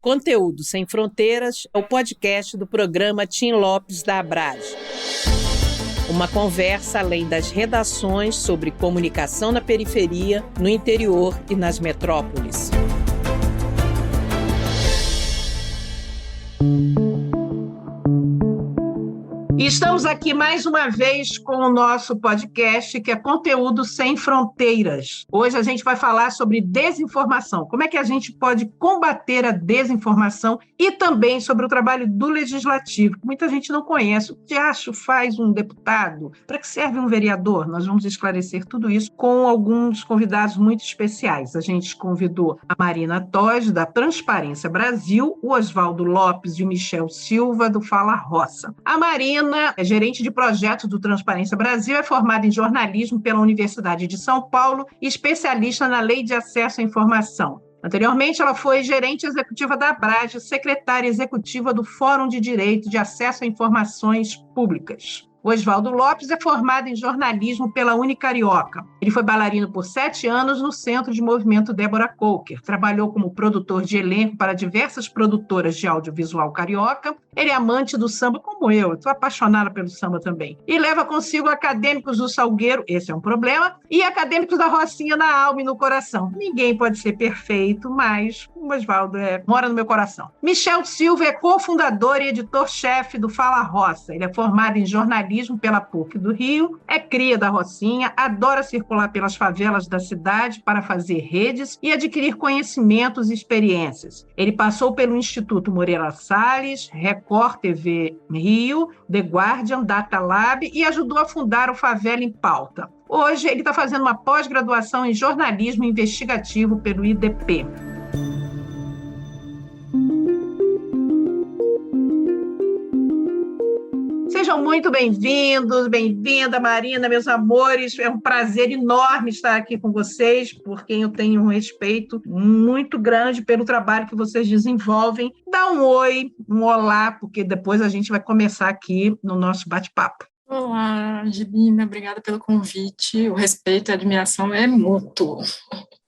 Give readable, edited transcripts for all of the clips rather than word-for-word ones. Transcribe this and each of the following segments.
Conteúdo Sem Fronteiras é o podcast do programa Tim Lopes da Abrage. Uma conversa além das redações sobre comunicação na periferia, no interior e nas metrópoles. E estamos aqui mais uma vez com o nosso podcast, que é Conteúdo Sem Fronteiras. Hoje a gente vai falar sobre desinformação. Como é que a gente pode combater a desinformação e também sobre o trabalho do Legislativo, que muita gente não conhece. O que acho faz um deputado? Para que serve um vereador? Nós vamos esclarecer tudo isso com alguns convidados muito especiais. A gente convidou a Marina Toes, da Transparência Brasil, o Oswaldo Lopes e o Michel Silva, do Fala Roça. A Marina é gerente de projetos do Transparência Brasil, é formada em jornalismo pela Universidade de São Paulo e especialista na Lei de Acesso à Informação. Anteriormente, ela foi gerente executiva da Abrage, secretária executiva do Fórum de Direito de Acesso a Informações Públicas. O Oswaldo Lopes é formado em jornalismo pela Unicarioca. Ele foi bailarino por 7 anos no Centro de Movimento Débora Coker. Trabalhou como produtor de elenco para diversas produtoras de audiovisual carioca. Ele é amante do samba, como eu. Estou apaixonada pelo samba também. E leva consigo acadêmicos do Salgueiro, esse é um problema, e acadêmicos da Rocinha na alma e no coração. Ninguém pode ser perfeito, mas o Oswaldo mora no meu coração. Michel Silva é cofundador e editor-chefe do Fala Roça. Ele é formado em jornalismo pela PUC do Rio, é cria da Rocinha, adora circular pelas favelas da cidade para fazer redes e adquirir conhecimentos e experiências. Ele passou pelo Instituto Moreira Salles, Record TV Rio, The Guardian, Data Lab e ajudou a fundar o Favela em Pauta. Hoje ele está fazendo uma pós-graduação em jornalismo investigativo pelo IDP. Sejam muito bem-vindos, bem-vinda, Marina, meus amores. É um prazer enorme estar aqui com vocês, por quem eu tenho um respeito muito grande pelo trabalho que vocês desenvolvem. Dá um oi, um olá, porque depois a gente vai começar aqui no nosso bate-papo. Olá, Angelina, obrigada pelo convite. O respeito e a admiração é mútuo.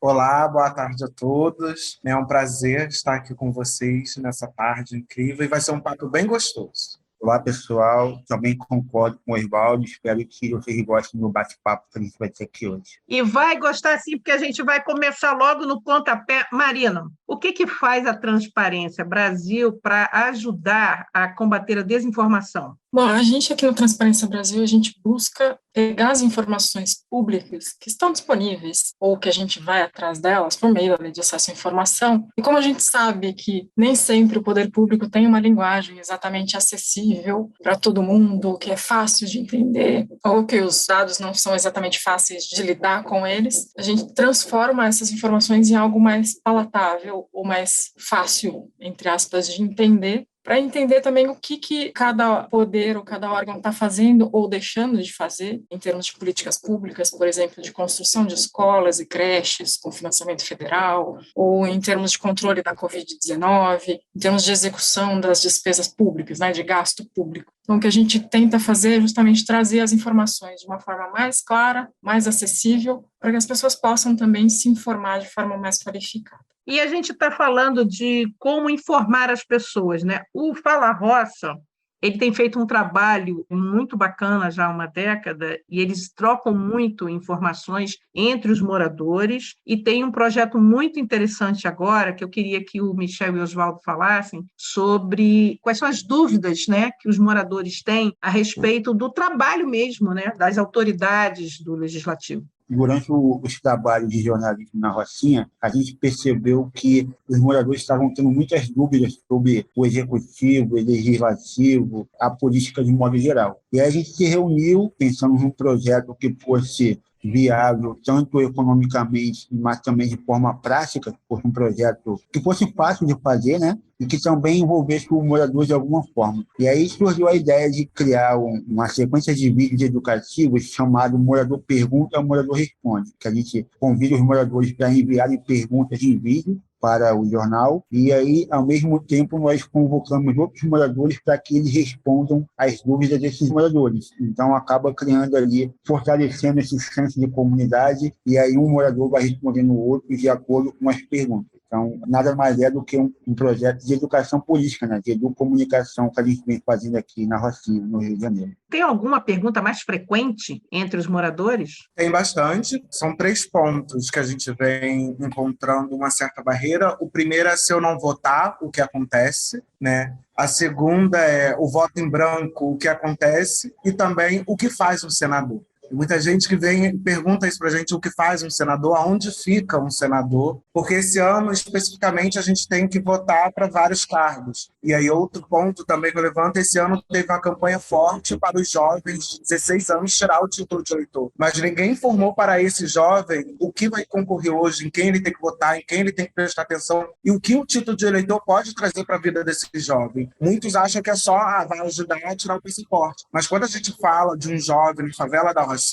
Olá, boa tarde a todos. É um prazer estar aqui com vocês nessa tarde incrível e vai ser um papo bem gostoso. Olá, pessoal. Também concordo com o Oswaldo. Espero que vocês gostem do bate-papo que a gente vai ter aqui hoje. E vai gostar sim, porque a gente vai começar logo no pontapé. Marina, o que faz a Transparência Brasil para ajudar a combater a desinformação? Bom, a gente aqui no Transparência Brasil, a gente busca pegar as informações públicas que estão disponíveis ou que a gente vai atrás delas por meio da Lei de Acesso à Informação. E como a gente sabe que nem sempre o poder público tem uma linguagem exatamente acessível para todo mundo, que é fácil de entender, ou que os dados não são exatamente fáceis de lidar com eles, a gente transforma essas informações em algo mais palatável ou mais fácil, entre aspas, de entender, para entender também o que cada poder ou cada órgão está fazendo ou deixando de fazer em termos de políticas públicas, por exemplo, de construção de escolas e creches com financiamento federal, ou em termos de controle da Covid-19, em termos de execução das despesas públicas, né, de gasto público. Então, o que a gente tenta fazer é justamente trazer as informações de uma forma mais clara, mais acessível, para que as pessoas possam também se informar de forma mais qualificada. E a gente está falando de como informar as pessoas, né? O Fala Roça, ele tem feito um trabalho muito bacana já há uma década e eles trocam muito informações entre os moradores e tem um projeto muito interessante agora que eu queria que o Michel e o Oswaldo falassem sobre quais são as dúvidas, né, que os moradores têm a respeito do trabalho mesmo, né, das autoridades do Legislativo. Durante os trabalhos de jornalismo na Rocinha, a gente percebeu que os moradores estavam tendo muitas dúvidas sobre o executivo, o legislativo, a política de modo geral. E aí a gente se reuniu pensando num projeto que fosse viável, tanto economicamente, mas também de forma prática, que fosse um projeto que fosse fácil de fazer, né? E que também envolvesse o morador de alguma forma. E aí surgiu a ideia de criar uma sequência de vídeos educativos chamado Morador Pergunta, Morador Responde, que a gente convida os moradores para enviarem perguntas em vídeo para o jornal, e aí, ao mesmo tempo, nós convocamos outros moradores para que eles respondam às dúvidas desses moradores. Então, acaba criando ali, fortalecendo esse senso de comunidade, e aí um morador vai respondendo o outro de acordo com as perguntas. Então, nada mais é do que um projeto de educação política, né? De educomunicação que a gente vem fazendo aqui na Rocinha, no Rio de Janeiro. Tem alguma pergunta mais frequente entre os moradores? Tem bastante. São 3 pontos que a gente vem encontrando uma certa barreira. O primeiro é se eu não votar, o que acontece, né? A segunda é o voto em branco, o que acontece, e também o que faz um senador. Muita gente que vem e pergunta isso para a gente, o que faz um senador, aonde fica um senador, porque esse ano, especificamente, a gente tem que votar para vários cargos. E aí, outro ponto também que eu levanto, esse ano teve uma campanha forte para os jovens de 16 anos tirar o título de eleitor. Mas ninguém informou para esse jovem o que vai concorrer hoje, em quem ele tem que votar, em quem ele tem que prestar atenção, e o que o título de eleitor pode trazer para a vida desse jovem. Muitos acham que é só, vai ajudar a tirar o passaporte. Mas quando a gente fala de um jovem na favela da Rocinha,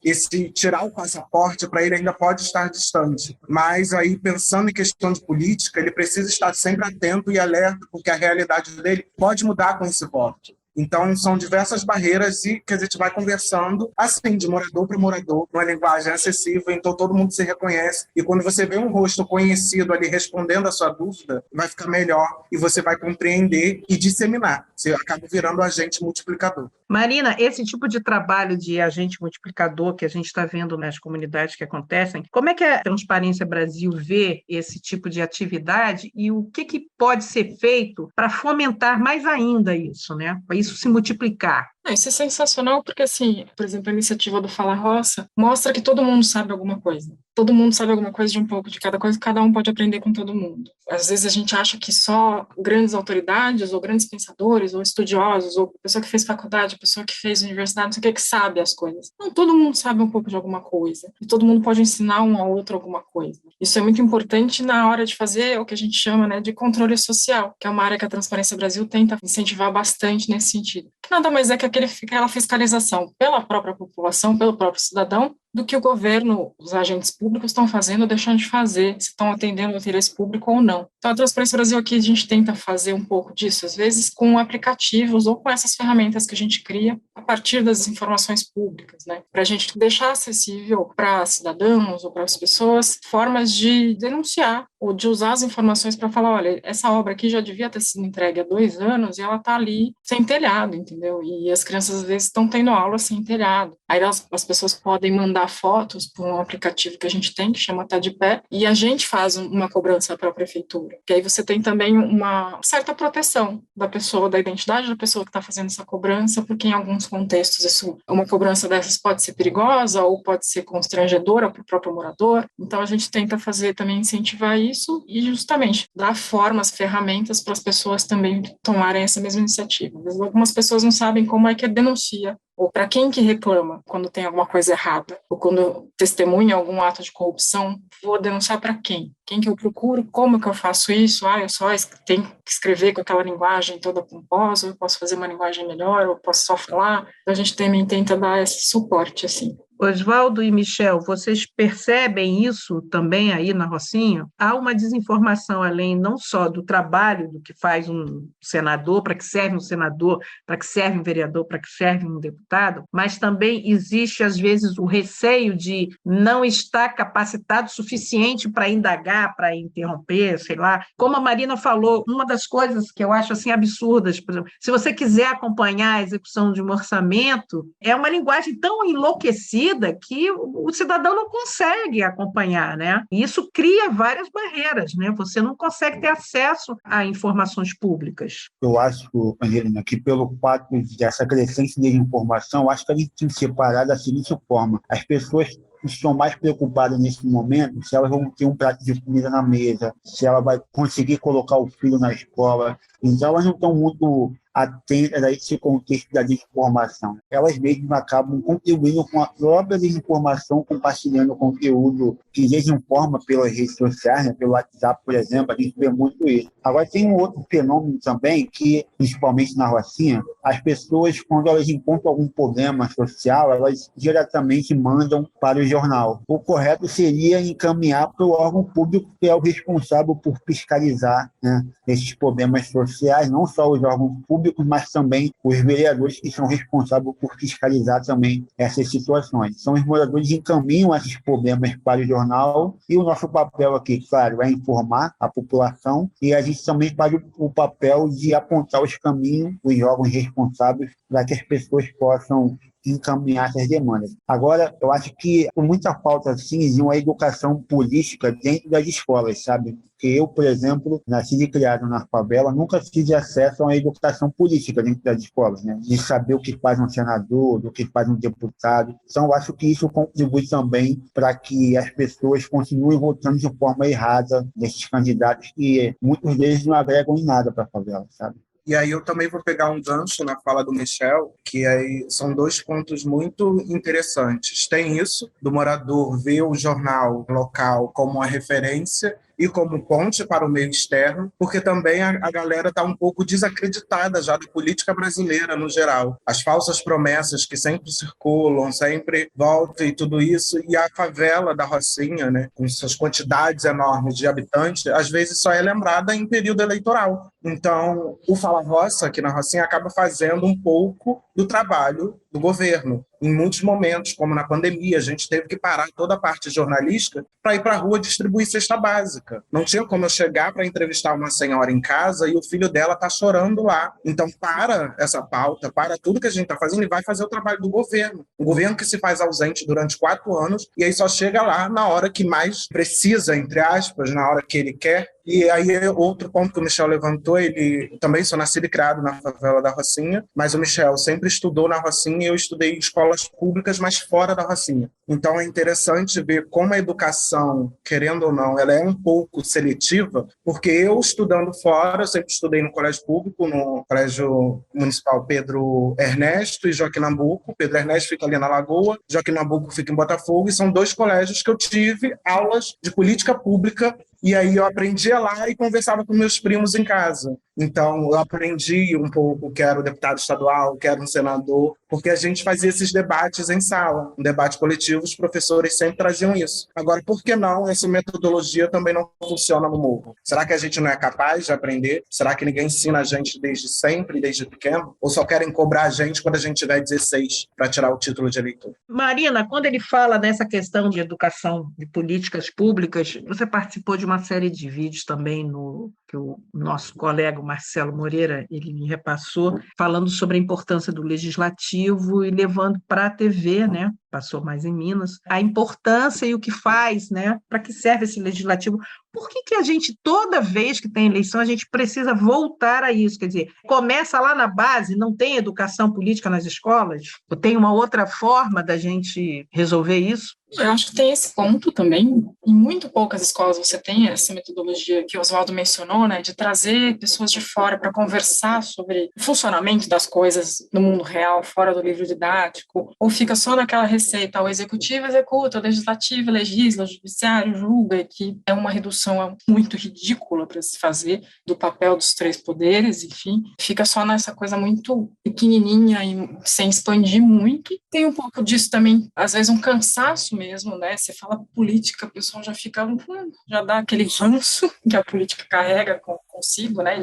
esse tirar o passaporte para ele ainda pode estar distante. Mas aí, pensando em questão de política, ele precisa estar sempre atento e alerta, porque a realidade dele pode mudar com esse voto. Então, são diversas barreiras e que a gente vai conversando, assim, de morador para morador, uma linguagem acessível, então todo mundo se reconhece. E quando você vê um rosto conhecido ali respondendo a sua dúvida, vai ficar melhor e você vai compreender e disseminar. Você acaba virando agente multiplicador. Marina, esse tipo de trabalho de agente multiplicador que a gente está vendo nas comunidades que acontecem, como é que a Transparência Brasil vê esse tipo de atividade e o que pode ser feito para fomentar mais ainda isso, né? Para isso se multiplicar? Isso é sensacional porque, assim, por exemplo, a iniciativa do Fala Roça mostra que todo mundo sabe alguma coisa. Todo mundo sabe alguma coisa de um pouco de cada coisa, cada um pode aprender com todo mundo. Às vezes a gente acha que só grandes autoridades, ou grandes pensadores, ou estudiosos, ou pessoa que fez faculdade, pessoa que fez universidade, não sei o que sabe as coisas. Não, todo mundo sabe um pouco de alguma coisa. E todo mundo pode ensinar um ao outro alguma coisa. Isso é muito importante na hora de fazer o que a gente chama, né, de controle social, que é uma área que a Transparência Brasil tenta incentivar bastante nesse sentido. Que nada mais é que aquela fiscalização pela própria população, pelo próprio cidadão, do que o governo, os agentes públicos estão fazendo ou deixando de fazer, se estão atendendo o interesse público ou não. Então, a Transparência Brasil aqui, a gente tenta fazer um pouco disso, às vezes com aplicativos ou com essas ferramentas que a gente cria a partir das informações públicas, né? Para a gente deixar acessível para cidadãos ou para as pessoas formas de denunciar ou de usar as informações para falar, olha, essa obra aqui já devia ter sido entregue há 2 anos e ela está ali sem telhado, entendeu? E as crianças, às vezes, estão tendo aula sem telhado. Aí as pessoas podem mandar fotos por um aplicativo que a gente tem, que chama Tá de Pé, e a gente faz uma cobrança para a prefeitura. Que aí você tem também uma certa proteção da pessoa, da identidade da pessoa que está fazendo essa cobrança, porque em alguns contextos uma cobrança dessas pode ser perigosa ou pode ser constrangedora para o próprio morador. Então a gente tenta fazer também, incentivar isso e justamente dar formas, ferramentas para as pessoas também tomarem essa mesma iniciativa. Às vezes algumas pessoas não sabem como é que denuncia, ou para quem que reclama quando tem alguma coisa errada, ou quando testemunha algum ato de corrupção, vou denunciar para quem? Quem que eu procuro? Como que eu faço isso? Eu só tenho que escrever com aquela linguagem toda pomposa, eu posso fazer uma linguagem melhor, eu posso só falar. Então a gente também tenta dar esse suporte, assim. Oswaldo e Michel, vocês percebem isso também aí na Rocinha? Há uma desinformação além não só do trabalho do que faz um senador, para que serve um senador, para que serve um vereador, para que serve um deputado, mas também existe, às vezes, o receio de não estar capacitado o suficiente para indagar, para interromper, sei lá. Como a Marina falou, uma das coisas que eu acho assim absurdas, por exemplo, se você quiser acompanhar a execução de um orçamento, é uma linguagem tão enlouquecida que o cidadão não consegue acompanhar, né? E isso cria várias barreiras, né? Você não consegue ter acesso a informações públicas. Eu acho, Angelina, que pelo fato dessa crescente desinformação, acho que a gente tem que separar da seguinte forma: as pessoas estão mais preocupadas nesse momento se elas vão ter um prato de comida na mesa, se ela vai conseguir colocar o filho na escola. Então, elas não estão muito atentas a esse contexto da desinformação. Elas mesmas acabam contribuindo com a própria desinformação, compartilhando conteúdo que desinforma pelas redes sociais, né? Pelo WhatsApp, por exemplo, a gente vê muito isso. Agora, tem um outro fenômeno também que, principalmente na Rocinha, as pessoas, quando elas encontram algum problema social, elas diretamente mandam para o jornal. O correto seria encaminhar para o órgão público, que é o responsável por fiscalizar, né, esses problemas sociais, não só os órgãos públicos, públicos, mas também os vereadores que são responsáveis por fiscalizar também essas situações. São os moradores que encaminham esses problemas para o jornal e o nosso papel aqui, claro, é informar a população e a gente também faz o papel de apontar os caminhos, os órgãos responsáveis para que as pessoas possam encaminhar essas demandas. Agora, eu acho que com muita falta, assim, de uma educação política dentro das escolas, sabe? Porque eu, por exemplo, nasci e criado na favela, nunca tive acesso a uma educação política dentro das escolas, né? De saber o que faz um senador, do que faz um deputado. Então, eu acho que isso contribui também para que as pessoas continuem votando de forma errada nesses candidatos que muitos deles não agregam em nada para a favela, sabe? E aí eu também vou pegar um gancho na fala do Michel, que aí são dois pontos muito interessantes. Tem isso, do morador ver o jornal local como uma referência e como ponte para o meio externo, porque também a galera está um pouco desacreditada já da política brasileira no geral. As falsas promessas que sempre circulam, sempre voltam e tudo isso, e a favela da Rocinha, né, com suas quantidades enormes de habitantes, às vezes só é lembrada em período eleitoral. Então, o Fala Roça aqui na Rocinha acaba fazendo um pouco do trabalho do governo. Em muitos momentos, como na pandemia, a gente teve que parar toda a parte jornalística para ir para a rua distribuir cesta básica. Não tinha como eu chegar para entrevistar uma senhora em casa e o filho dela está chorando lá. Então, para essa pauta, para tudo que a gente está fazendo e vai fazer o trabalho do governo. O governo que se faz ausente durante 4 anos e aí só chega lá na hora que mais precisa, entre aspas, na hora que ele quer. E aí, outro ponto que o Michel levantou, ele também sou nascido e criado na favela da Rocinha, mas o Michel sempre estudou na Rocinha e eu estudei em escolas públicas, mas fora da Rocinha. Então é interessante ver como a educação, querendo ou não, ela é um pouco seletiva, porque eu estudando fora, eu sempre estudei no colégio público, no Colégio Municipal Pedro Ernesto e Joaquim Nabuco. Pedro Ernesto fica ali na Lagoa, Joaquim Nabuco fica em Botafogo, e são 2 colégios que eu tive aulas de política pública. E aí eu aprendia lá e conversava com meus primos em casa. Então, eu aprendi um pouco que era o deputado estadual, que era um senador, porque a gente fazia esses debates em sala, um debate coletivo, os professores sempre traziam isso. Agora, por que não essa metodologia também não funciona no morro? Será que a gente não é capaz de aprender? Será que ninguém ensina a gente desde sempre, desde pequeno? Ou só querem cobrar a gente quando a gente tiver 16 para tirar o título de eleitor? Marina, quando ele fala nessa questão de educação, de políticas públicas, você participou de uma série de vídeos também que o nosso colega Marcelo Moreira ele me repassou, falando sobre a importância do legislativo e levando para a TV, né? Passou mais em Minas, a importância e o que faz, né? Para que serve esse legislativo? Por que a gente, toda vez que tem eleição, a gente precisa voltar a isso? Quer dizer, começa lá na base, não tem educação política nas escolas? Ou tem uma outra forma da gente resolver isso? Eu acho que tem esse ponto também. Em muito poucas escolas você tem essa metodologia que o Oswaldo mencionou, né, de trazer pessoas de fora para conversar sobre o funcionamento das coisas no mundo real, fora do livro didático, ou fica só naquela receita, o executivo executa, o legislativo legisla, o judiciário julga, que é uma redução muito ridícula para se fazer do papel dos 3 poderes, enfim, fica só nessa coisa muito pequenininha e sem expandir muito. Tem um pouco disso também, às vezes um cansaço mesmo, né? Você fala política, o pessoal já fica, já dá aquele ranço que a política carrega consigo, né?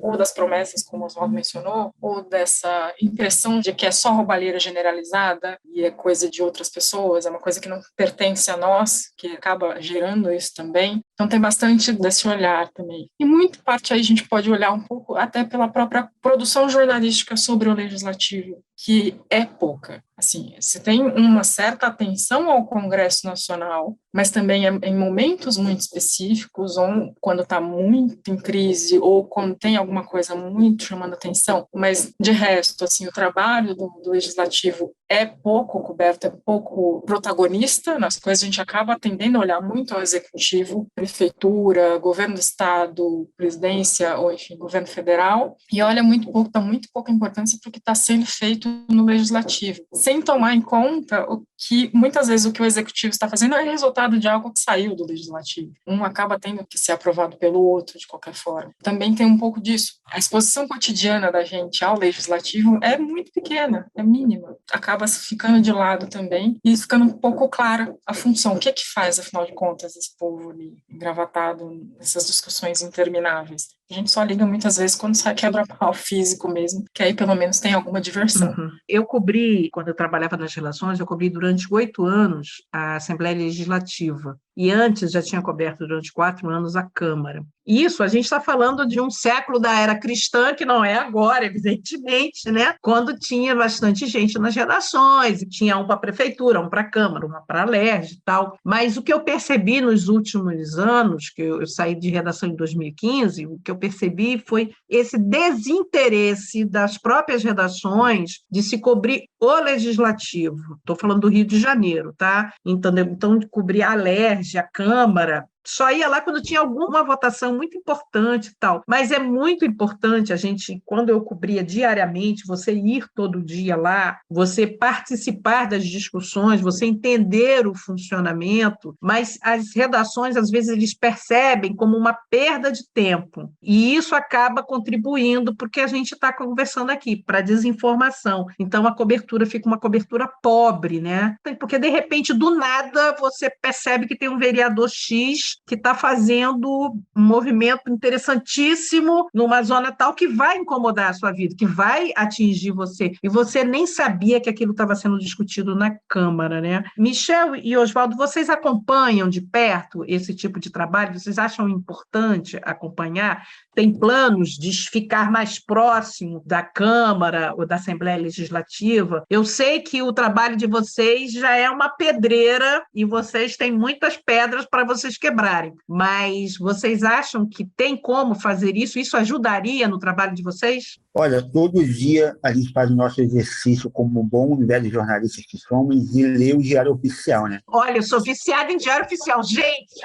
Ou das promessas, como o Oswaldo mencionou, ou dessa impressão de que é só roubalheira generalizada e é coisa de outras pessoas, é uma coisa que não pertence a nós, que acaba gerando isso também. Então tem bastante desse olhar também. E muito parte aí a gente pode olhar um pouco até pela própria produção jornalística sobre o legislativo, que é pouca. Assim, se tem uma certa atenção ao Congresso Nacional, mas também em momentos muito específicos, ou quando está muito em crise, ou quando tem alguma coisa muito chamando atenção, mas de resto, assim, o trabalho do Legislativo é pouco coberto, é pouco protagonista nas coisas, a gente acaba tendendo a olhar muito ao Executivo, Prefeitura, Governo do Estado, Presidência, ou enfim, Governo Federal, e olha muito pouco, dá muito pouca importância para o que está sendo feito no Legislativo, sem tomar em conta o que, muitas vezes, o que o Executivo está fazendo é resultado de algo que saiu do Legislativo. Um acaba tendo que ser aprovado pelo outro, de qualquer forma. Também tem um pouco disso. A exposição cotidiana da gente ao Legislativo é muito pequena, é mínima. Acaba ficando de lado também e ficando um pouco clara a função. O que é que faz, afinal de contas, esse povo ali engravatado nessas discussões intermináveis? A gente só liga muitas vezes quando sai quebra-pau físico mesmo, que aí pelo menos tem alguma diversão. Uhum. Eu cobri, quando eu trabalhava nas relações, eu cobri durante 8 anos a Assembleia Legislativa. E antes já tinha coberto durante 4 anos a Câmara. Isso, a gente está falando de um século da era cristã, que não é agora, evidentemente, né? Quando tinha bastante gente nas redações, e tinha um para a prefeitura, um para a Câmara, uma para a LERJ e tal. Mas o que eu percebi nos últimos anos, que eu saí de redação em 2015, o que eu percebi foi esse desinteresse das próprias redações de se cobrir o legislativo. Estou falando do Rio de Janeiro, tá? Então de cobrir a LERJ, a Câmara, só ia lá quando tinha alguma votação muito importante e tal. Mas é muito importante a gente, quando eu cobria diariamente, você ir todo dia lá, você participar das discussões, você entender o funcionamento, mas as redações, às vezes, eles percebem como uma perda de tempo. E isso acaba contribuindo porque a gente está conversando aqui, para desinformação. Então, a cobertura fica uma cobertura pobre, né? Porque, de repente, do nada, você percebe que tem um vereador X que está fazendo um movimento interessantíssimo numa zona tal que vai incomodar a sua vida, que vai atingir você, e você nem sabia que aquilo estava sendo discutido na Câmara, né? Michel e Oswaldo, vocês acompanham de perto esse tipo de trabalho? Vocês acham importante acompanhar? Tem planos de ficar mais próximo da Câmara ou da Assembleia Legislativa? Eu sei que o trabalho de vocês já é uma pedreira e vocês têm muitas pedras para vocês quebrarem, mas vocês acham que tem como fazer isso? Isso ajudaria no trabalho de vocês? Olha, todo dia a gente faz o nosso exercício como bom e velhos jornalistas que somos e lê o Diário Oficial, né? Olha, eu sou viciada em Diário Oficial. Gente,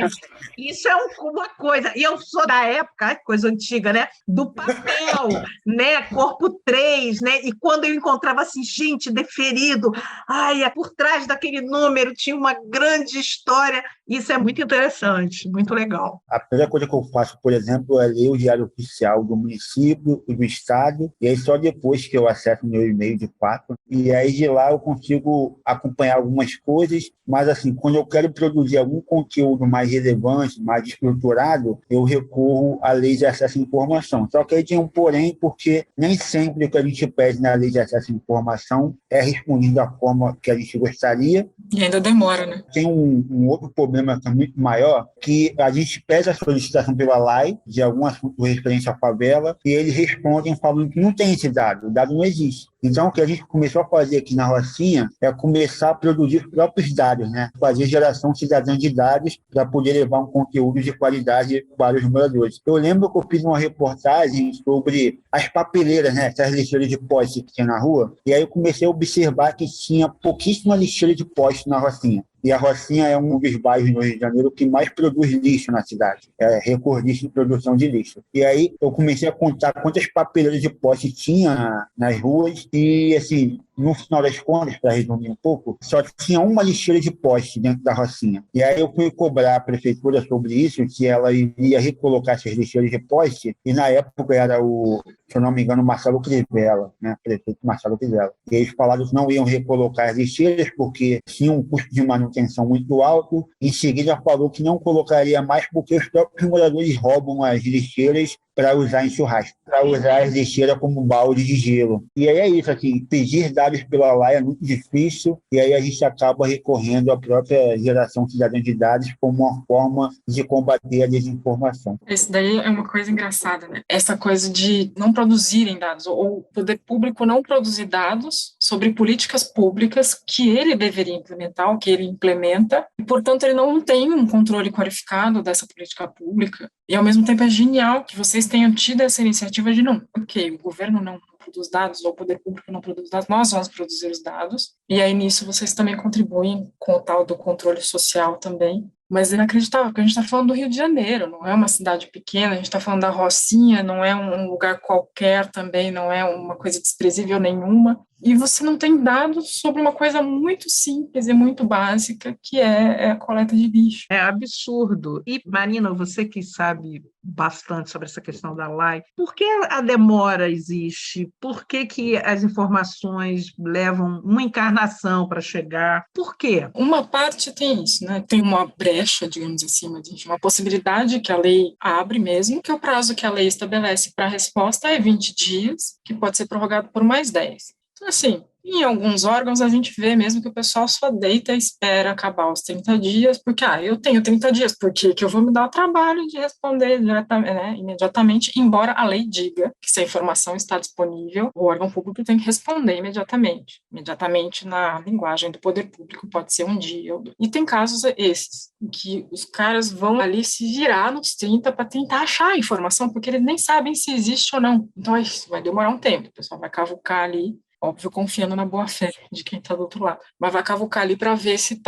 isso é uma coisa. E eu sou da época, ai, coisa antiga, né? Do papel, né? Corpo 3, né? E quando eu encontrava assim, gente, deferido, ai, por trás daquele número tinha uma grande história. Isso é muito interessante, muito legal. A primeira coisa que eu faço, por exemplo, é ler o Diário Oficial do município e do estado, e aí só depois que eu acesso meu e-mail de fato, e aí de lá eu consigo acompanhar algumas coisas, mas assim, quando eu quero produzir algum conteúdo mais relevante, mais estruturado, eu recorro à Lei de Acesso à Informação. Só que aí tem um porém, porque nem sempre o que a gente pede na Lei de Acesso à Informação é respondido da forma que a gente gostaria. E ainda demora, né? Tem um outro problema que é muito maior, que a gente pede a solicitação pela LAI de algum assunto referente à favela, e eles respondem falando que não tem esse dado, o dado não existe. Então, o que a gente começou a fazer aqui na Rocinha é começar a produzir os próprios dados, né? Fazer geração cidadã de dados para poder levar um conteúdo de qualidade para os moradores. Eu lembro que eu fiz uma reportagem sobre as papeleiras, né? Essas lixeiras de poste que tinha na rua, e aí eu comecei a observar que tinha pouquíssima lixeira de poste na Rocinha. E a Rocinha é um dos bairros no Rio de Janeiro que mais produz lixo na cidade. É recordista de produção de lixo. E aí eu comecei a contar quantas papeleiras de poste tinha nas ruas e, assim, no final das contas, para resumir um pouco, só tinha uma lixeira de poste dentro da Rocinha. E aí eu fui cobrar a prefeitura sobre isso, que ela iria recolocar essas lixeiras de poste, e na época era o, se eu não me engano, Marcelo Crivella, né? Prefeito Marcelo Crivella. E eles falaram que não iam recolocar as lixeiras porque tinha um custo de manutenção muito alto. Em seguida falou que não colocaria mais porque os próprios moradores roubam as lixeiras para usar em churrasco, para usar as lixeiras como balde de gelo. E aí é isso, assim, pedir dados pela LAI é muito difícil, e aí a gente acaba recorrendo à própria geração cidadã de dados como uma forma de combater a desinformação. Isso daí é uma coisa engraçada, né? Essa coisa de não produzirem dados, ou o poder público não produzir dados sobre políticas públicas que ele deveria implementar, ou que ele implementa, e, portanto, ele não tem um controle qualificado dessa política pública. E, ao mesmo tempo, é genial que vocês tenham tido essa iniciativa de não, ok, o governo não produz dados, ou o poder público não produz dados, nós vamos produzir os dados, e aí nisso vocês também contribuem com o tal do controle social também. Mas é inacreditável, porque a gente está falando do Rio de Janeiro, não é uma cidade pequena, a gente está falando da Rocinha, não é um lugar qualquer também, não é uma coisa desprezível nenhuma. E você não tem dados sobre uma coisa muito simples e muito básica, que é a coleta de lixo. É absurdo. E, Marina, você que sabe bastante sobre essa questão da lei, por que a demora existe? Por que as informações levam uma encarnação para chegar? Por quê? Uma parte tem isso, né? Tem uma brecha, digamos assim, uma possibilidade que a lei abre mesmo, que o prazo que a lei estabelece para a resposta é 20 dias, que pode ser prorrogado por mais 10. Então, assim, em alguns órgãos a gente vê mesmo que o pessoal só deita e espera acabar os 30 dias, porque, eu tenho 30 dias, por que eu vou me dar o trabalho de responder diretamente, né, imediatamente, embora a lei diga que se a informação está disponível, o órgão público tem que responder imediatamente. Imediatamente, na linguagem do poder público, pode ser um dia ou dois. E tem casos esses, em que os caras vão ali se virar nos 30 para tentar achar a informação, porque eles nem sabem se existe ou não. Então, isso vai demorar um tempo, o pessoal vai cavucar ali, óbvio, confiando na boa-fé de quem está do outro lado. Mas vai cavucar ali para ver se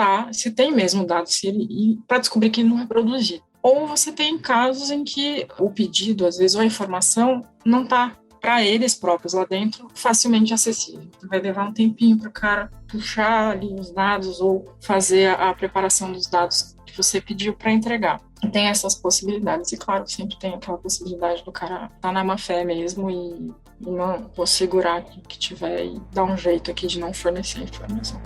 tem mesmo dado, e para descobrir que não é produzido. Ou você tem casos em que o pedido, às vezes, ou a informação não está para eles próprios lá dentro facilmente acessível. Então, vai levar um tempinho para o cara puxar ali os dados ou fazer a preparação dos dados que você pediu para entregar. E tem essas possibilidades. E, claro, sempre tem aquela possibilidade do cara estar na má-fé mesmo e não vou segurar aqui que tiver e dar um jeito aqui de não fornecer a informação.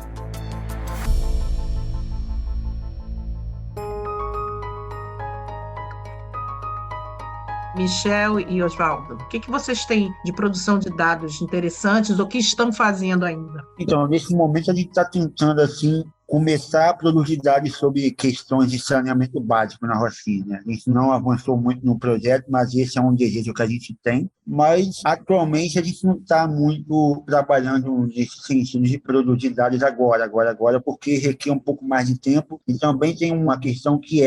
Michel e Oswaldo, o que vocês têm de produção de dados interessantes ou que estão fazendo ainda? Então, nesse momento, a gente está tentando, assim, começar a produzir dados sobre questões de saneamento básico na Rocinha. A gente não avançou muito no projeto, mas esse é um desejo que a gente tem. Mas, atualmente, a gente não está muito trabalhando nesse sentido de produzir dados agora, porque requer um pouco mais de tempo. E também tem uma questão que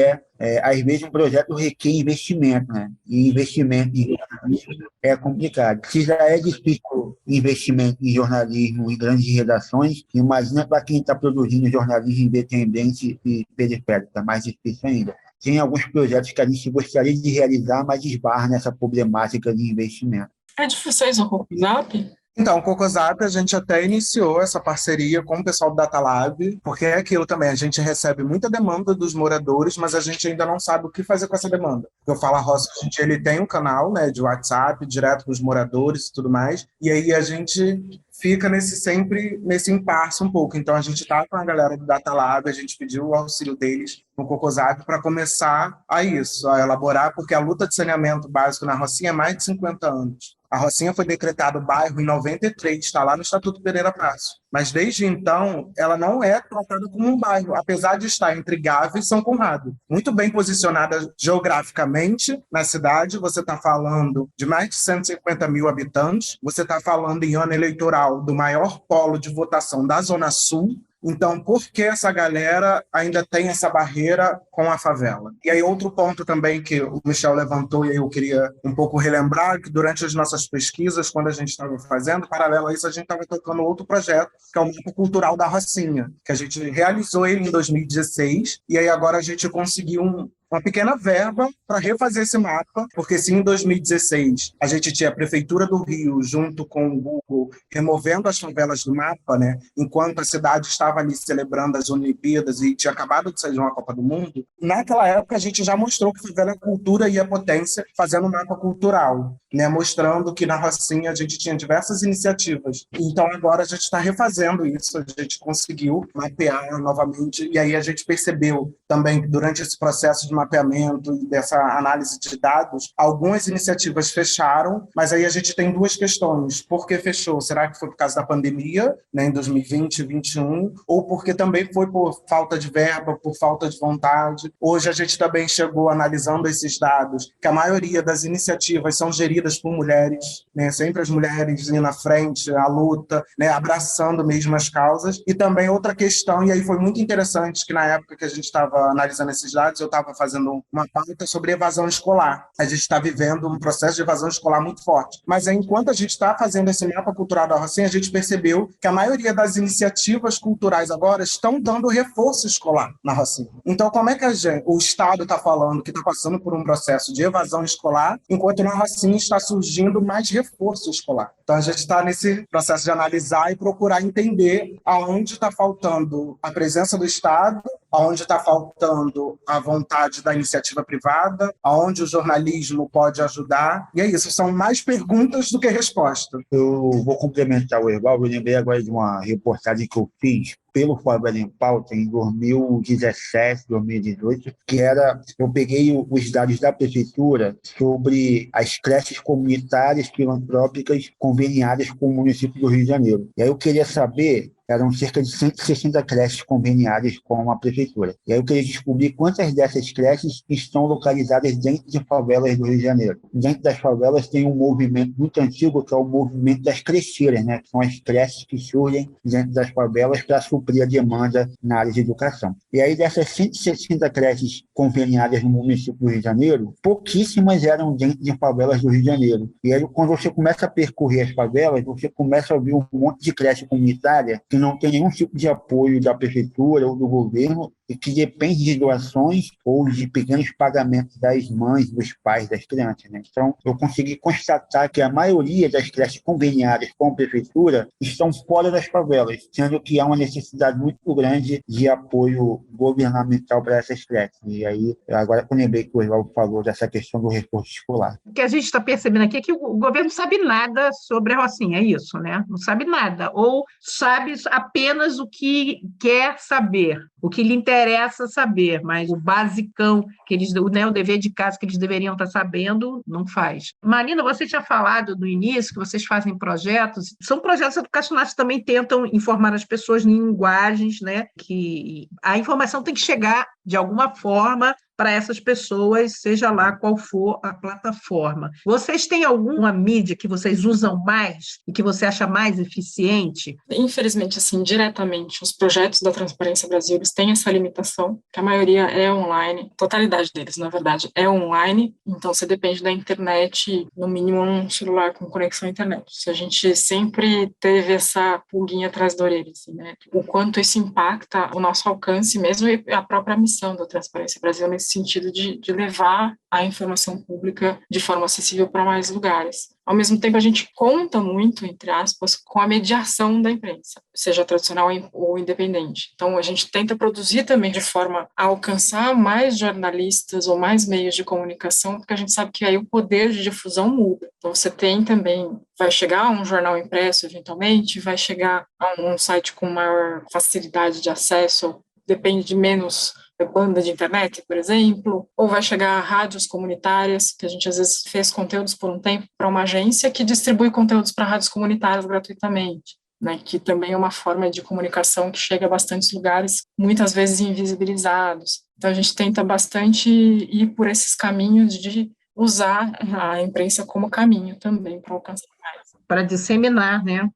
às vezes um projeto requer investimento, né? E investimento em jornalismo é complicado. Se já é difícil investimento em jornalismo em grandes redações, imagina para quem está produzindo jornalismo independente e periférico, é mais difícil ainda. Tem alguns projetos que a gente gostaria de realizar, mas esbarra nessa problemática de investimento. É de vocês o WhatsApp? Então, o Cocosap, a gente até iniciou essa parceria com o pessoal do DataLab, porque é aquilo também, a gente recebe muita demanda dos moradores, mas a gente ainda não sabe o que fazer com essa demanda. O Fala Roça, a gente, ele tem um canal, né, de WhatsApp, direto para os moradores e tudo mais, e aí a gente fica sempre nesse impasse um pouco. Então, a gente está com a galera do DataLab, a gente pediu o auxílio deles no Cocosap para começar a elaborar, porque a luta de saneamento básico na Rocinha é mais de 50 anos. A Rocinha foi decretado bairro em 93, está lá no Estatuto Pereira Prazo. Mas desde então, ela não é tratada como um bairro, apesar de estar entre Gávea e São Conrado. Muito bem posicionada geograficamente na cidade, você está falando de mais de 150 mil habitantes, você está falando em ano eleitoral do maior polo de votação da Zona Sul. Então, por que essa galera ainda tem essa barreira com a favela? E aí, outro ponto também que o Michel levantou, e aí eu queria um pouco relembrar, que durante as nossas pesquisas, quando a gente estava fazendo, paralelo a isso, a gente estava tocando outro projeto, que é o Mapa Cultural da Rocinha, que a gente realizou ele em 2016, e aí agora a gente conseguiu uma pequena verba para refazer esse mapa, porque se em 2016 a gente tinha a Prefeitura do Rio junto com o Google removendo as favelas do mapa, né, enquanto a cidade estava ali celebrando as Olimpíadas e tinha acabado de sair de uma Copa do Mundo, naquela época a gente já mostrou que a favela é cultura e a potência fazendo um mapa cultural, né, mostrando que na Rocinha a gente tinha diversas iniciativas. Então agora a gente está refazendo isso, a gente conseguiu mapear novamente, e aí a gente percebeu também que durante esse processo de mapeamento e dessa análise de dados, algumas iniciativas fecharam, mas aí a gente tem duas questões. Por que fechou? Será que foi por causa da pandemia, né, em 2020 e 2021, ou porque também foi por falta de verba, por falta de vontade? Hoje a gente também chegou analisando esses dados, que a maioria das iniciativas são geridas por mulheres, né, sempre as mulheres indo na frente, à luta, né, abraçando mesmo as causas. E também outra questão, e aí foi muito interessante, que na época que a gente estava analisando esses dados, eu estava fazendo fazendo uma pauta sobre evasão escolar. A gente está vivendo um processo de evasão escolar muito forte. Mas aí, enquanto a gente está fazendo esse mapa cultural da Rocinha, a gente percebeu que a maioria das iniciativas culturais agora estão dando reforço escolar na Rocinha. Então, como é que o Estado está falando que está passando por um processo de evasão escolar, enquanto na Rocinha está surgindo mais reforço escolar? Então, a gente está nesse processo de analisar e procurar entender aonde está faltando a presença do Estado, aonde está faltando a vontade da iniciativa privada, aonde o jornalismo pode ajudar. E é isso, são mais perguntas do que respostas. Eu vou complementar o Evaldo. Eu lembrei agora de uma reportagem que eu fiz pelo Favela em Pauta em 2017, 2018, que era, eu peguei os dados da prefeitura sobre as creches comunitárias filantrópicas conveniadas com o município do Rio de Janeiro. E aí eu queria saber, eram cerca de 160 creches conveniadas com a prefeitura. E aí eu queria descobrir quantas dessas creches estão localizadas dentro de favelas do Rio de Janeiro. Dentro das favelas tem um movimento muito antigo, que é o movimento das crecheiras, né? Que são as creches que surgem dentro das favelas para suprir a demanda na área de educação. E aí dessas 160 creches conveniadas no município do Rio de Janeiro, pouquíssimas eram dentro de favelas do Rio de Janeiro. E aí quando você começa a percorrer as favelas, você começa a ver um monte de creche comunitária que não tem nenhum tipo de apoio da prefeitura ou do governo e que depende de doações ou de pequenos pagamentos das mães, dos pais das crianças, né? Então, eu consegui constatar que a maioria das creches conveniadas com a prefeitura estão fora das favelas, sendo que há uma necessidade muito grande de apoio governamental para essas creches. E aí, agora que eu lembrei que o Oswaldo falou dessa questão do reforço escolar. O que a gente está percebendo aqui é que o governo não sabe nada sobre a Rocinha, é isso, né? Não sabe nada, ou sabe apenas o que quer saber, o que lhe interessa saber, mas o basicão, que eles, né, o dever de casa que eles deveriam estar sabendo, não faz. Marina, você tinha falado no início que vocês fazem projetos, são projetos educacionais que também tentam informar as pessoas em linguagens, né, que a informação tem que chegar de alguma forma para essas pessoas, seja lá qual for a plataforma. Vocês têm alguma mídia que vocês usam mais e que você acha mais eficiente? Infelizmente, assim, diretamente, os projetos da Transparência Brasil, eles têm essa limitação, que a maioria é online, a totalidade deles, na verdade, é online, então você depende da internet, no mínimo um celular com conexão à internet. A gente sempre teve essa pulguinha atrás da orelha, assim, né? O quanto isso impacta o nosso alcance mesmo e a própria missão da Transparência Brasil nesse sentido de levar a informação pública de forma acessível para mais lugares. Ao mesmo tempo, a gente conta muito, entre aspas, com a mediação da imprensa, seja tradicional ou independente. Então, a gente tenta produzir também de forma a alcançar mais jornalistas ou mais meios de comunicação, porque a gente sabe que aí o poder de difusão muda. Então, você tem também, vai chegar a um jornal impresso, eventualmente, vai chegar a um site com maior facilidade de acesso, depende de menos banda de internet, por exemplo, ou vai chegar a rádios comunitárias, que a gente às vezes fez conteúdos por um tempo para uma agência que distribui conteúdos para rádios comunitárias gratuitamente, né, que também é uma forma de comunicação que chega a bastantes lugares, muitas vezes invisibilizados. Então a gente tenta bastante ir por esses caminhos de usar a imprensa como caminho também para alcançar mais. Para disseminar, né?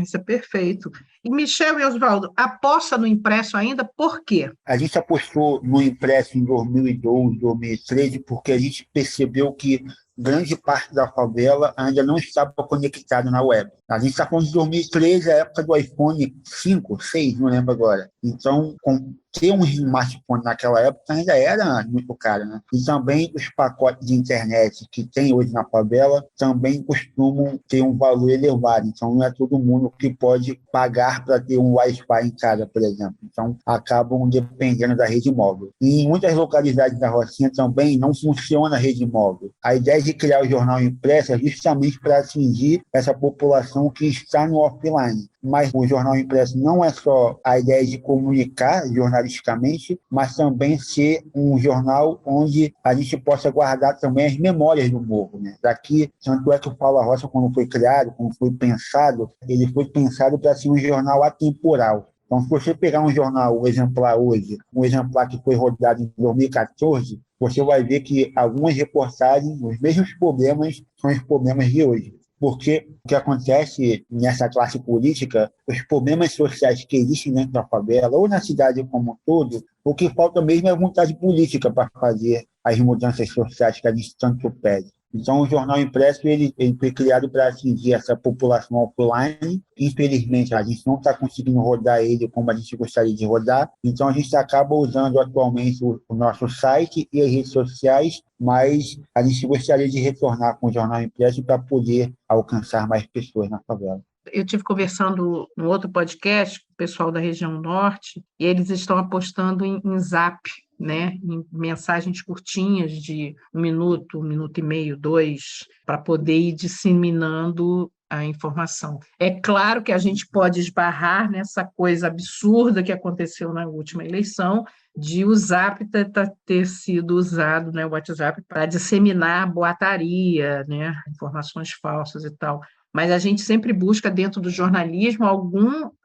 Isso é perfeito. E Michel e Oswaldo, aposta no impresso ainda, por quê? A gente apostou no impresso em 2012, 2013, porque a gente percebeu que grande parte da favela ainda não estava conectada na web. A gente está falando de 2013, a época do iPhone 5, 6, não lembro agora. Então, ter um smartphone naquela época ainda era muito caro, né? E também os pacotes de internet que tem hoje na favela também costumam ter um valor elevado. Então, não é todo mundo que pode pagar para ter um Wi-Fi em casa, por exemplo. Então, acabam dependendo da rede móvel. E em muitas localidades da Rocinha também não funciona a rede móvel. A ideia de criar o jornal impresso é justamente para atingir essa população que está no offline. Mas o jornal impresso não é só a ideia de comunicar jornalisticamente, mas também ser um jornal onde a gente possa guardar também as memórias do morro, né? Daqui, tanto é que o Fala Roça, quando foi criado, quando foi pensado, ele foi pensado para ser um jornal atemporal. Então, se você pegar um jornal, o exemplar hoje, um exemplar que foi rodado em 2014, você vai ver que algumas reportagens, os mesmos problemas, são os problemas de hoje. porque o que acontece nessa classe política, os problemas sociais que existem dentro da favela, ou na cidade como um todo, o que falta mesmo é vontade política para fazer as mudanças sociais que a gente tanto pede. Então, o jornal impresso ele foi criado para atingir essa população offline. Infelizmente, a gente não está conseguindo rodar ele como a gente gostaria de rodar. Então, a gente acaba usando atualmente o nosso site e as redes sociais, mas a gente gostaria de retornar com o jornal impresso para poder alcançar mais pessoas na favela. Eu tive conversando no outro podcast com o pessoal da região norte, e eles estão apostando em Zap, né, em mensagens curtinhas de 1 minuto e meio, 2, para poder ir disseminando a informação. É claro que a gente pode esbarrar nessa coisa absurda que aconteceu na última eleição, de o Zap ter sido usado, né, o WhatsApp, para disseminar boataria, né, informações falsas e tal. Mas a gente sempre busca, dentro do jornalismo,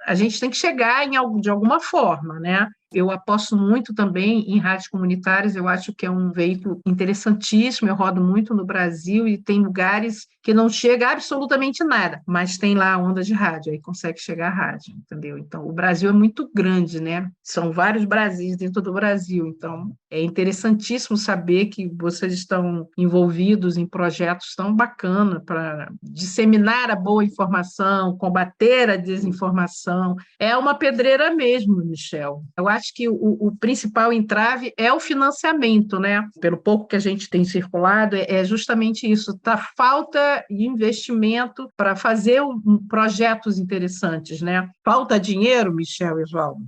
a gente tem que chegar de alguma forma, né? Eu aposto muito também em rádios comunitárias, eu acho que é um veículo interessantíssimo, eu rodo muito no Brasil e tem lugares que não chega absolutamente nada, mas tem lá a onda de rádio, aí consegue chegar a rádio, entendeu? Então, o Brasil é muito grande, né? São vários Brasis dentro do Brasil, então é interessantíssimo saber que vocês estão envolvidos em projetos tão bacanas para disseminar a boa informação, combater a desinformação. É uma pedreira mesmo, Michel. Eu acho que o principal entrave é o financiamento, né? Pelo pouco que a gente tem circulado, é justamente isso, tá falta de investimento para fazer projetos interessantes, né? Falta dinheiro, Michel e Oswaldo?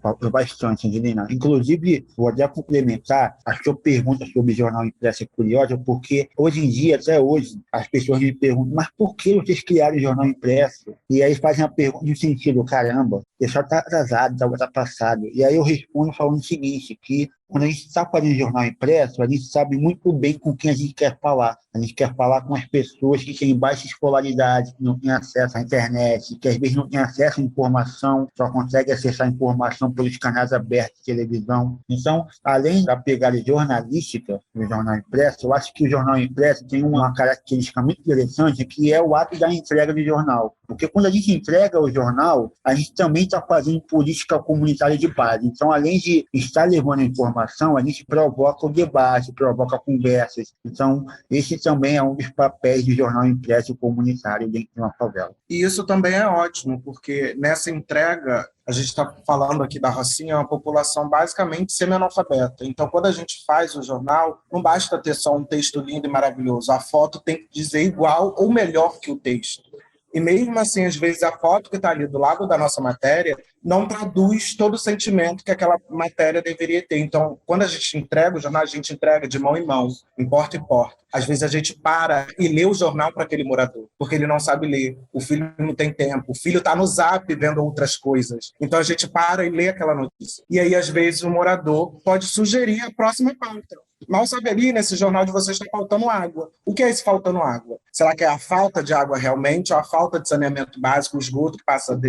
Falta bastante, Angelina. Inclusive, vou até complementar, a sua pergunta sobre jornal impresso é curiosa, porque hoje em dia, até hoje, as pessoas me perguntam, mas por que vocês criaram o jornal impresso? E aí fazem a pergunta no sentido, caramba, o pessoal está atrasado, está ultrapassado. E aí eu respondo falando o seguinte, que quando a gente está fazendo jornal impresso, a gente sabe muito bem com quem a gente quer falar. A gente quer falar com as pessoas que têm baixa escolaridade, que não têm acesso à internet, que às vezes não têm acesso à informação, só conseguem acessar a informação pelos canais abertos de televisão. Então, além da pegada jornalística do jornal impresso, eu acho que o jornal impresso tem uma característica muito interessante, que é o ato da entrega do jornal. Porque quando a gente entrega o jornal, a gente também está fazendo política comunitária de base. Então, além de estar levando informação, a gente provoca o debate, provoca conversas. Então, esse também é um dos papéis do jornal impresso comunitário dentro de uma favela. E isso também é ótimo, porque nessa entrega, a gente está falando aqui da Rocinha, é uma população basicamente semi-analfabeta. Então, quando a gente faz o jornal, não basta ter só um texto lindo e maravilhoso. A foto tem que dizer igual ou melhor que o texto. E mesmo assim, às vezes, a foto que está ali do lado da nossa matéria não traduz todo o sentimento que aquela matéria deveria ter. Então, quando a gente entrega o jornal, a gente entrega de mão em mão, em porta em porta. Às vezes a gente para e lê o jornal para aquele morador, porque ele não sabe ler, o filho não tem tempo, o filho está no Zap vendo outras coisas. Então a gente para e lê aquela notícia. E aí, às vezes, o morador pode sugerir a próxima pauta. Mal saberia, nesse jornal de vocês está faltando água. O que é esse faltando água? Será que é a falta de água realmente ou a falta de saneamento básico, o esgoto que passa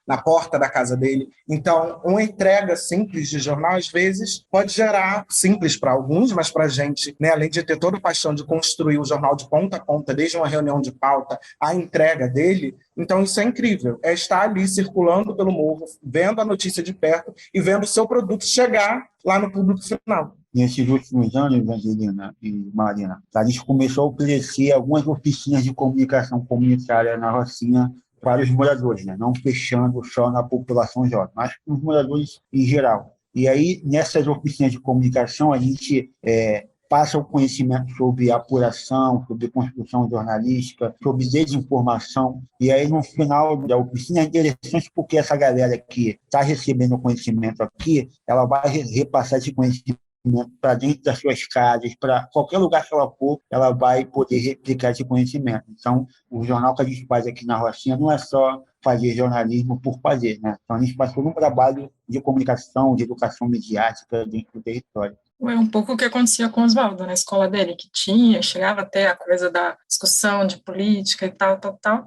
na porta da casa dele? Então, uma entrega simples de jornal, às vezes, pode gerar, simples para alguns, mas para a gente, né, além de ter toda a paixão de construir o jornal de ponta a ponta, desde uma reunião de pauta, a entrega dele, então isso é incrível. É estar ali circulando pelo morro, vendo a notícia de perto e vendo o seu produto chegar lá no público final. Nesses últimos anos, Angelina e Marina, a gente começou a oferecer algumas oficinas de comunicação comunitária na Rocinha para os moradores, né? Não fechando só na população jovem, mas para os moradores em geral. E aí, nessas oficinas de comunicação, a gente passa o conhecimento sobre apuração, sobre construção jornalística, sobre desinformação. E aí, no final da oficina, é interessante porque essa galera que está recebendo o conhecimento aqui, ela vai repassar esse conhecimento para dentro das suas casas, para qualquer lugar que ela for, ela vai poder replicar esse conhecimento. Então, o jornal que a gente faz aqui na Rocinha não é só fazer jornalismo por fazer, né? Então, a gente faz todo um trabalho de comunicação, de educação midiática dentro do território. É um pouco o que acontecia com o Oswaldo na escola dele, que chegava até a coisa da discussão de política e tal,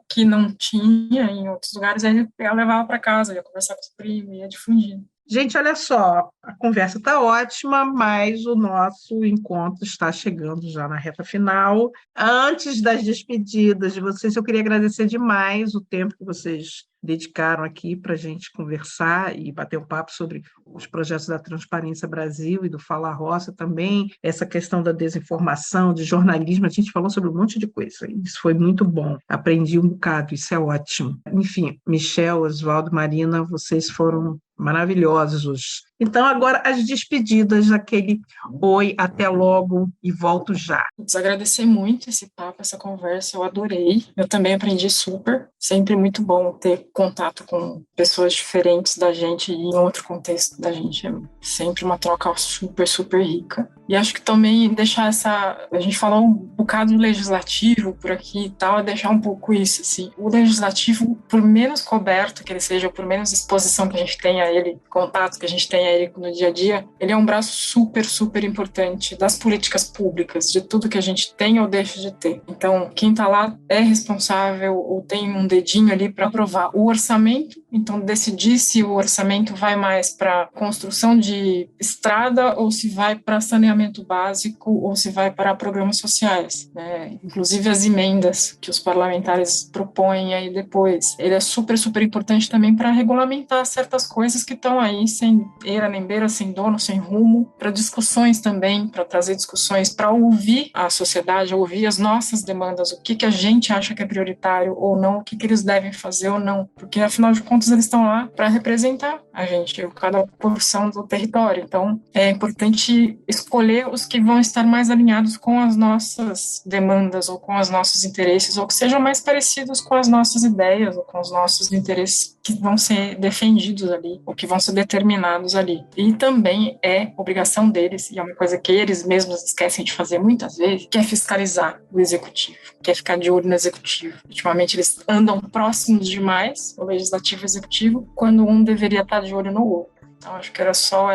que não tinha em outros lugares, aí ele levava para casa, ia conversar com os primos, ia difundir. Gente, olha só, a conversa está ótima, mas o nosso encontro está chegando já na reta final. Antes das despedidas de vocês, eu queria agradecer demais o tempo que vocês dedicaram aqui para a gente conversar e bater um papo sobre os projetos da Transparência Brasil e do Fala Roça também, essa questão da desinformação, de jornalismo, a gente falou sobre um monte de coisa, isso foi muito bom, aprendi um bocado, isso é ótimo. Enfim, Michel, Oswaldo, Marina, vocês foram maravilhosos. Então, agora as despedidas, aquele oi, até logo e volto já. Desagradecer muito esse papo, essa conversa, eu adorei. Eu também aprendi super, sempre muito bom ter contato com pessoas diferentes da gente e em outro contexto da gente. É sempre uma troca super, super rica. E acho que também deixar a gente falou um bocado do legislativo por aqui e tal, é deixar um pouco isso, assim. O legislativo, por menos coberto que ele seja, por menos exposição que a gente tenha a ele, contato que a gente tenha a ele no dia a dia, ele é um braço super, super importante das políticas públicas, de tudo que a gente tem ou deixa de ter. Então, quem está lá é responsável ou tem um dedinho ali para aprovar o orçamento, então decidir se o orçamento vai mais para construção de estrada ou se vai para saneamento básico ou se vai para programas sociais, né? Inclusive as emendas que os parlamentares propõem aí depois. Ele é super, super importante também para regulamentar certas coisas que estão aí sem eira nem beira, sem dono, sem rumo, para discussões também, para trazer discussões, para ouvir a sociedade, ouvir as nossas demandas, o que a gente acha que é prioritário ou não, o que eles devem fazer ou não, porque afinal de contas eles estão lá para representar a gente, cada porção do território. Então é importante escolher os que vão estar mais alinhados com as nossas demandas ou com os nossos interesses, ou que sejam mais parecidos com as nossas ideias ou com os nossos interesses que vão ser defendidos ali, ou que vão ser determinados ali. E também é obrigação deles, e é uma coisa que eles mesmos esquecem de fazer muitas vezes, que é fiscalizar o executivo, que é ficar de olho no executivo. Ultimamente eles andam próximos demais, o legislativo e o executivo, quando um deveria estar de olho no outro. Então acho que era só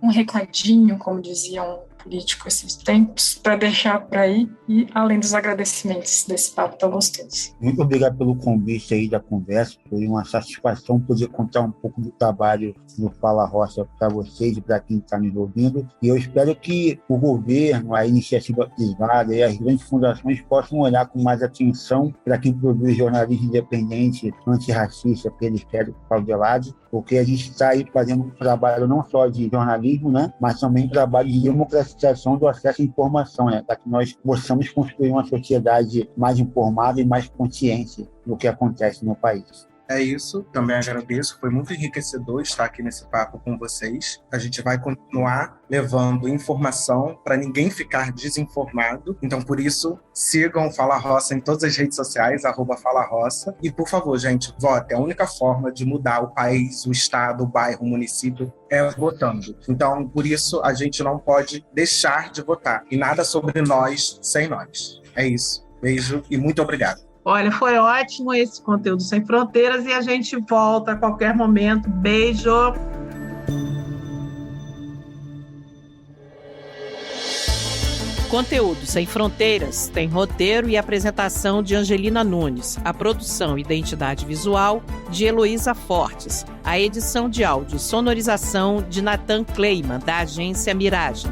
um recadinho, como dizia um político esses tempos, para deixar por aí, e além dos agradecimentos desse papo tão gostoso. Muito obrigado pelo convite aí da conversa, foi uma satisfação poder contar um pouco do trabalho do Fala Roça para vocês e para quem está nos ouvindo, e eu espero que o governo, a iniciativa privada e as grandes fundações possam olhar com mais atenção para quem produz jornalismo independente, antirracista, periférico, favelado, porque a gente está aí fazendo um trabalho não só de jornalismo, né, mas também um trabalho de democratização do acesso à informação, né, para que nós possamos construir uma sociedade mais informada e mais consciente do que acontece no país. É isso, também agradeço, foi muito enriquecedor estar aqui nesse papo com vocês. A gente vai continuar levando informação para ninguém ficar desinformado. Então, por isso, sigam o Fala Roça em todas as redes sociais, @FalaRoça. E, por favor, gente, vote. A única forma de mudar o país, o estado, o bairro, o município é votando. Então, por isso, a gente não pode deixar de votar. E nada sobre nós sem nós. É isso. Beijo e muito obrigado. Olha, foi ótimo esse conteúdo Sem Fronteiras e a gente volta a qualquer momento. Beijo! Conteúdo Sem Fronteiras tem roteiro e apresentação de Angelina Nunes, a produção e identidade visual de Heloísa Fortes, a edição de áudio e sonorização de Nathan Kleiman, da agência Miragem.